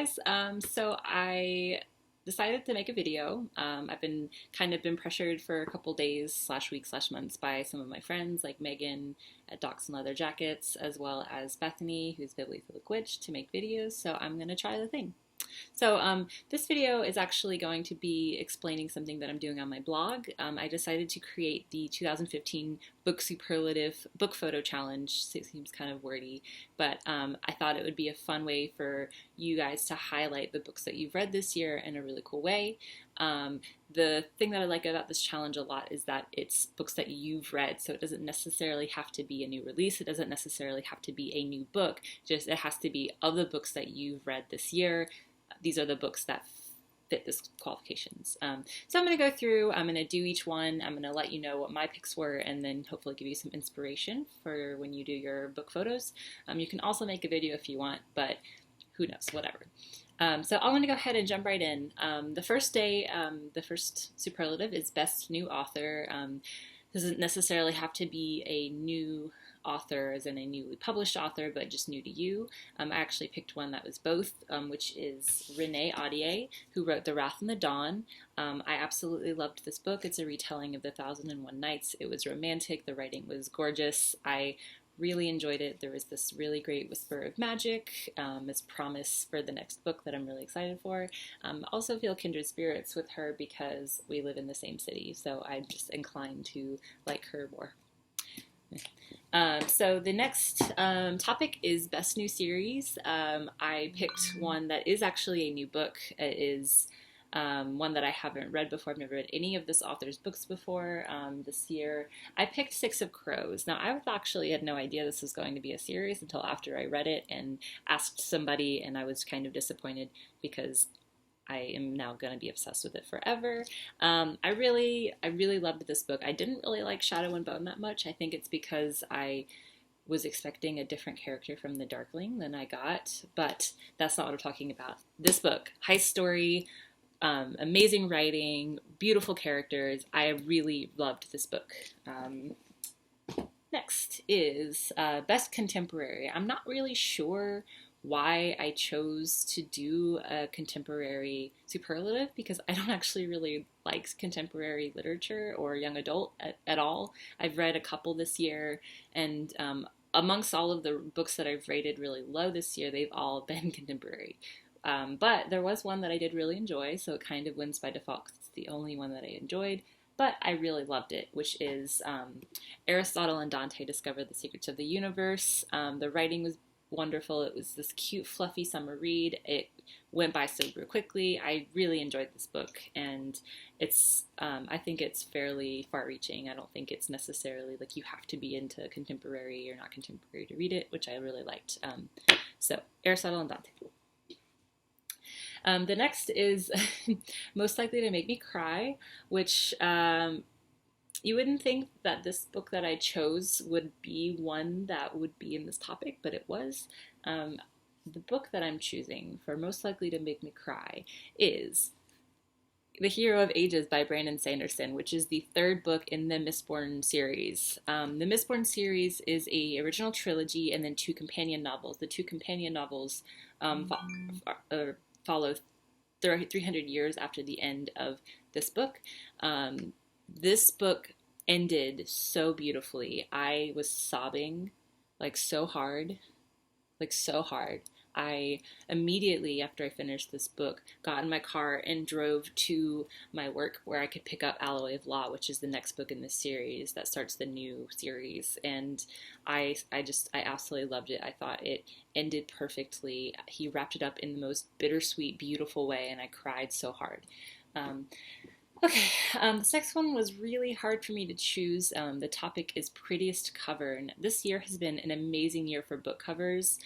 guys. So I decided to make a video. I've been pressured for a couple days slash weeks slash months by some of my friends like Megan at Docs and Leather Jackets, as well as Bethany, who's Bibliophilic Witch, to make videos. So I'm gonna try the thing. So this video is actually going to be explaining something that I'm doing on my blog. I decided to create the 2015 Book Superlative Book Photo Challenge. It seems kind of wordy, but I thought it would be a fun way for you guys to highlight the books that you've read this year in a really cool way. The thing that I like about this challenge a lot is that it's books that you've read, so it doesn't necessarily have to be a new release. It doesn't necessarily have to be a new book. Just it has to be of the books that you've read this year. These are the books that fit this qualifications. So I'm going to go through, I'm going to do each one, I'm going to let you know what my picks were, and then hopefully give you some inspiration for when you do your book photos. You can also make a video if you want, but who knows, whatever. So I'm going to go ahead and jump right in. The first day, the first superlative is Best New Author. Doesn't necessarily have to be a new author as in a newly published author, but just new to you. I actually picked one that was both, which is Renee Audier, who wrote The Wrath and the Dawn. I absolutely loved this book. It's a retelling of The 1001 Nights. It was romantic. The writing was gorgeous. I really enjoyed it. There was this really great whisper of magic, this promise for the next book that I'm really excited for. Also feel kindred spirits with her because we live in the same city, so I'm just inclined to like her more. So the next topic is Best New Series. I picked one that is actually a new book. It is one that I haven't read before. I've never read any of this author's books before this year. I picked Six of Crows. Now, I actually had no idea this was going to be a series until after I read it and asked somebody, and I was kind of disappointed because I am now going to be obsessed with it forever. I really loved this book. I didn't really like Shadow and Bone that much. I think it's because I was expecting a different character from the Darkling than I got, but that's not what I'm talking about. This book, heist story, amazing writing, beautiful characters. I really loved this book. Next is Best Contemporary. I'm not really sure why I chose to do a contemporary superlative because I don't actually really like contemporary literature or young adult at all. I've read a couple this year, and amongst all of the books that I've rated really low this year, they've all been contemporary. But there was one that I did really enjoy, so it kind of wins by default because it's the only one that I enjoyed. But I really loved it, which is Aristotle and Dante Discover the Secrets of the Universe. The writing was wonderful. It was this cute, fluffy summer read. It went by so quickly. I really enjoyed this book, and it's I think it's fairly far-reaching. I don't think it's necessarily like you have to be into contemporary or not contemporary to read it, which I really liked. So Aristotle and Dante. The next is Most Likely to Make Me Cry, which you wouldn't think that this book that I chose would be one that would be in this topic, but it was. The book that I'm choosing for Most Likely to Make Me Cry is The Hero of Ages by Brandon Sanderson, which is the third book in the Mistborn series. The Mistborn series is a original trilogy and then two companion novels. The two companion novels follow 300 years after the end of this book. This book ended so beautifully. I was sobbing like so hard. I immediately after I finished this book got in my car and drove to my work where I could pick up Alloy of Law, which is the next book in this series that starts the new series. And I absolutely loved it. I thought it ended perfectly. He wrapped it up in the most bittersweet, beautiful way, and I cried so hard. Okay, this next one was really hard for me to choose. The topic is Prettiest Cover, and this year has been an amazing year for book covers.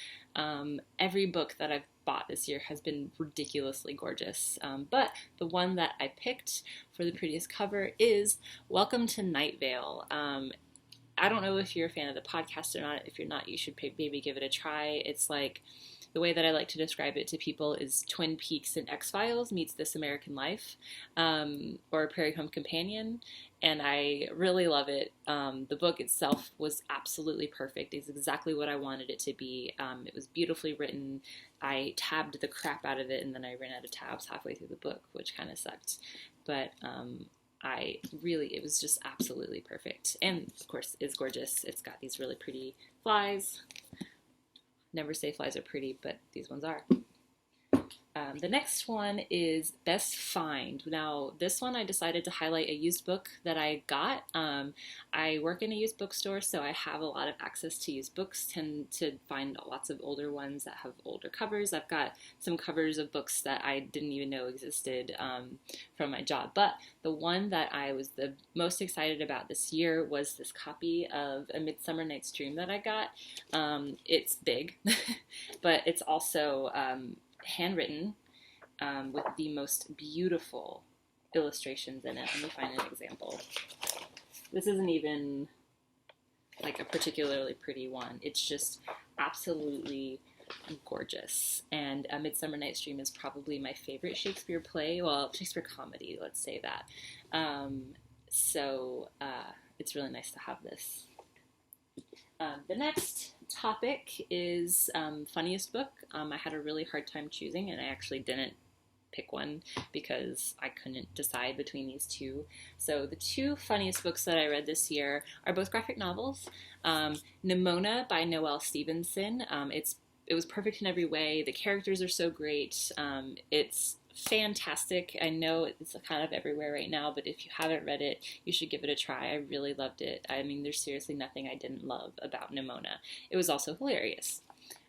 Every book that I've bought this year has been ridiculously gorgeous, but the one that I picked for the prettiest cover is Welcome to Night Vale. I don't know if you're a fan of the podcast or not. If you're not, you should maybe give it a try. It's like the way that I like to describe it to people is Twin Peaks and X-Files meets This American Life, or Prairie Home Companion, and I really love it. The book itself was absolutely perfect. It's exactly what I wanted it to be. It was beautifully written. I tabbed the crap out of it, and then I ran out of tabs halfway through the book, which kind of sucked. But it was just absolutely perfect. And of course, it's gorgeous. It's got these really pretty flies. Never say flies are pretty, but these ones are. The next one is Best Find. Now, this one I decided to highlight a used book that I got. I work in a used bookstore, so I have a lot of access to used books, tend to find lots of older ones that have older covers. I've got some covers of books that I didn't even know existed from my job. But the one that I was the most excited about this year was this copy of A Midsummer Night's Dream that I got. It's big, but it's also handwritten with the most beautiful illustrations in it. Let me find an example. This isn't even like a particularly pretty one. It's just absolutely gorgeous. And A Midsummer Night's Dream is probably my favorite Shakespeare play. Well, Shakespeare comedy, let's say that. So it's really nice to have this. The next topic is funniest book. I had a really hard time choosing, and I actually didn't pick one because I couldn't decide between these two. So the two funniest books that I read this year are both graphic novels. Nimona by Noelle Stevenson. It was perfect in every way. The characters are so great. It's fantastic. I know it's kind of everywhere right now, but if you haven't read it, you should give it a try. I really loved it. I mean, there's seriously nothing I didn't love about Nimona. It was also hilarious.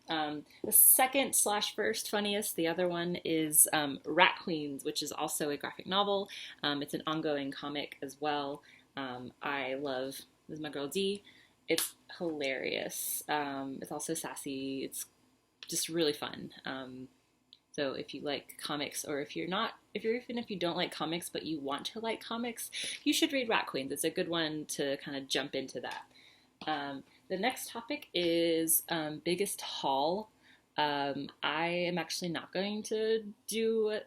The second / first funniest, the other one is Rat Queens, which is also a graphic novel. It's an ongoing comic as well. I love, this is my girl D. It's hilarious. It's also sassy. It's just really fun. So if you like comics, or even if you don't like comics but you want to like comics, you should read Rat Queens. It's a good one to kind of jump into that. The next topic is biggest haul. I am actually not going to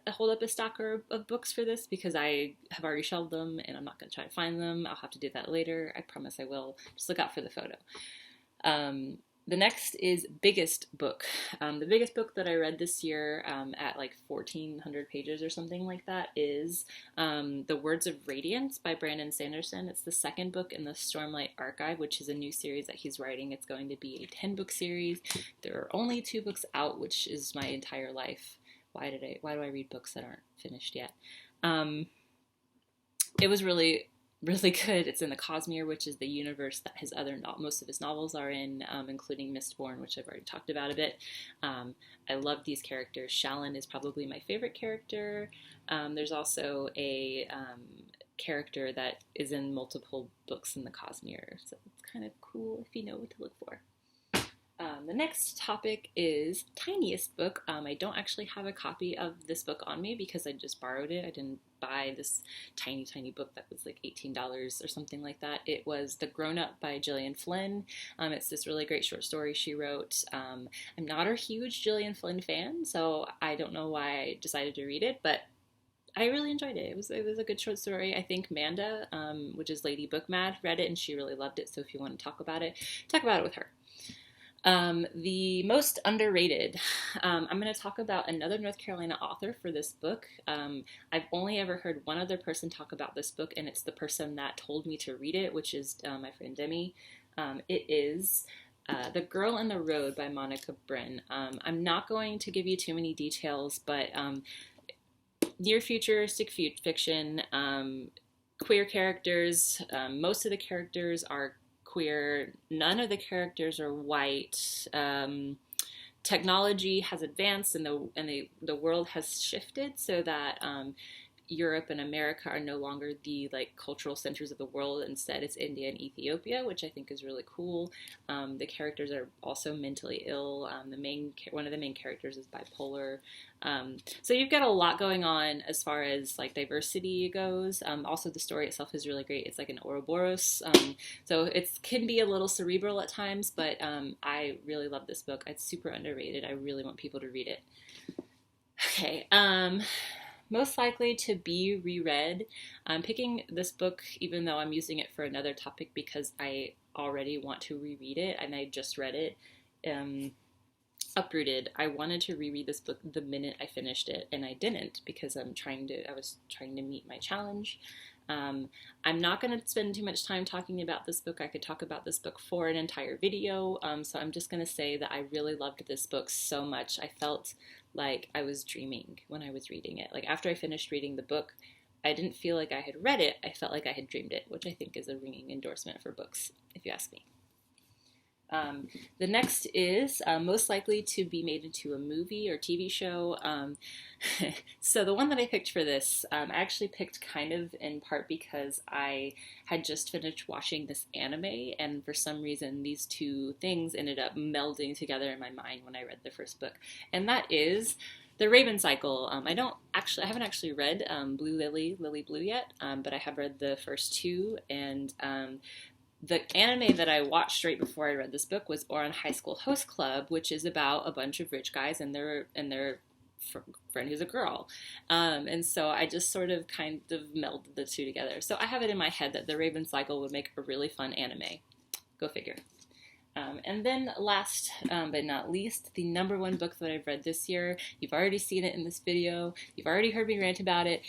hold up a stack of books for this because I have already shelved them and I'm not going to try to find them. I'll have to do that later. I promise I will. Just look out for the photo. The next is biggest book. The biggest book that I read this year at like 1,400 pages or something like that is The Words of Radiance by Brandon Sanderson. It's the second book in the Stormlight Archive, which is a new series that he's writing. It's going to be a 10-book series. There are only 2 books out, which is my entire life. Why do I read books that aren't finished yet? It was really good. It's in the Cosmere, which is the universe that most of his novels are in, including Mistborn, which I've already talked about a bit. I love these characters. Shallan is probably my favorite character. There's also a character that is in multiple books in the Cosmere, so it's kind of cool if you know what to look for. The next topic is tiniest book. I don't actually have a copy of this book on me because I just borrowed it. I didn't buy this tiny book that was like $18 or something like that. It was The Grown Up by Gillian Flynn. It's this really great short story she wrote. I'm not a huge Gillian Flynn fan, so I don't know why I decided to read it, but I really enjoyed it. It was a good short story. I think Manda, which is Lady Book Mad, read it and she really loved it, so if you want to talk about it with her. The most underrated. I'm going to talk about another North Carolina author for this book. I've only ever heard one other person talk about this book, and it's the person that told me to read it, which is my friend Demi. It is The Girl in the Road by Monica Brin. I'm not going to give you too many details, but near futuristic fiction, queer characters. Most of the characters are queer. None of the characters are white. Technology has advanced and the world has shifted so that Europe and America are no longer the like cultural centers of the world. Instead, it's India and Ethiopia, which I think is really cool. The characters are also mentally ill. One of the main characters is bipolar. So you've got a lot going on as far as like diversity goes. Also, the story itself is really great. It's like an Ouroboros, so it can be a little cerebral at times, but I really love this book. It's super underrated. I really want people to read it. Okay. Most likely to be reread. I'm picking this book even though I'm using it for another topic because I already want to reread it and I just read it. Uprooted. I wanted to reread this book the minute I finished it and I didn't because I was trying to meet my challenge. I'm not going to spend too much time talking about this book. I could talk about this book for an entire video, so I'm just going to say that I really loved this book so much. I felt like I was dreaming when I was reading it. Like after I finished reading the book, I didn't feel like I had read it. I felt like I had dreamed it, which I think is a ringing endorsement for books, if you ask me. The next is most likely to be made into a movie or TV show. So the one that I picked for this, I actually picked kind of in part because I had just finished watching this anime, and for some reason these two things ended up melding together in my mind when I read the first book, and that is The Raven Cycle. I haven't actually read Blue Lily, Lily Blue yet, but I have read the first two, and the anime that I watched right before I read this book was Ouran High School Host Club, which is about a bunch of rich guys and their friend who's a girl. And so I just sort of kind of melded the two together. So I have it in my head that The Raven Cycle would make a really fun anime. Go figure. And then last but not least, the #1 book that I've read this year. You've already seen it in this video. You've already heard me rant about it.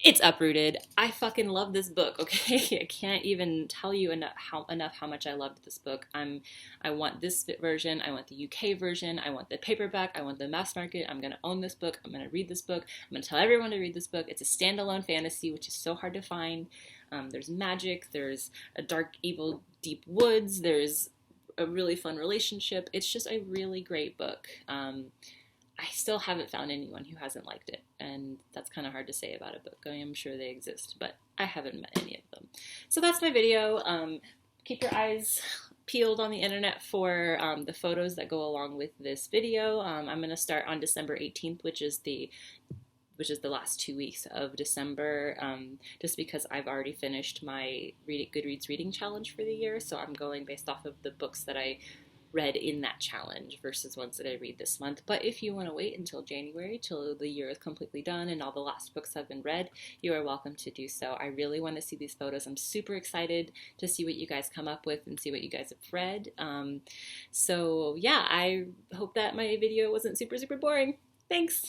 It's Uprooted. I fucking love this book, okay? I can't even tell you enough how much I loved this book. I want this version, I want the UK version, I want the paperback, I want the mass market. I'm gonna own this book, I'm gonna read this book, I'm gonna tell everyone to read this book. It's a standalone fantasy, which is so hard to find. There's magic, there's a dark, evil, deep woods, there's a really fun relationship. It's just a really great book. I still haven't found anyone who hasn't liked it, and that's kind of hard to say about a book. I'm sure they exist, but I haven't met any of them. So that's my video. Keep your eyes peeled on the internet for the photos that go along with this video. I'm going to start on December 18th, which is the last 2 weeks of December, just because I've already finished my Goodreads reading challenge for the year, so I'm going based off of the books that I read in that challenge versus ones that I read this month. But if you want to wait until January, till the year is completely done and all the last books have been read, you are welcome to do so. I really want to see these photos. I'm super excited to see what you guys come up with and see what you guys have read. So yeah, I hope that my video wasn't super boring. Thanks!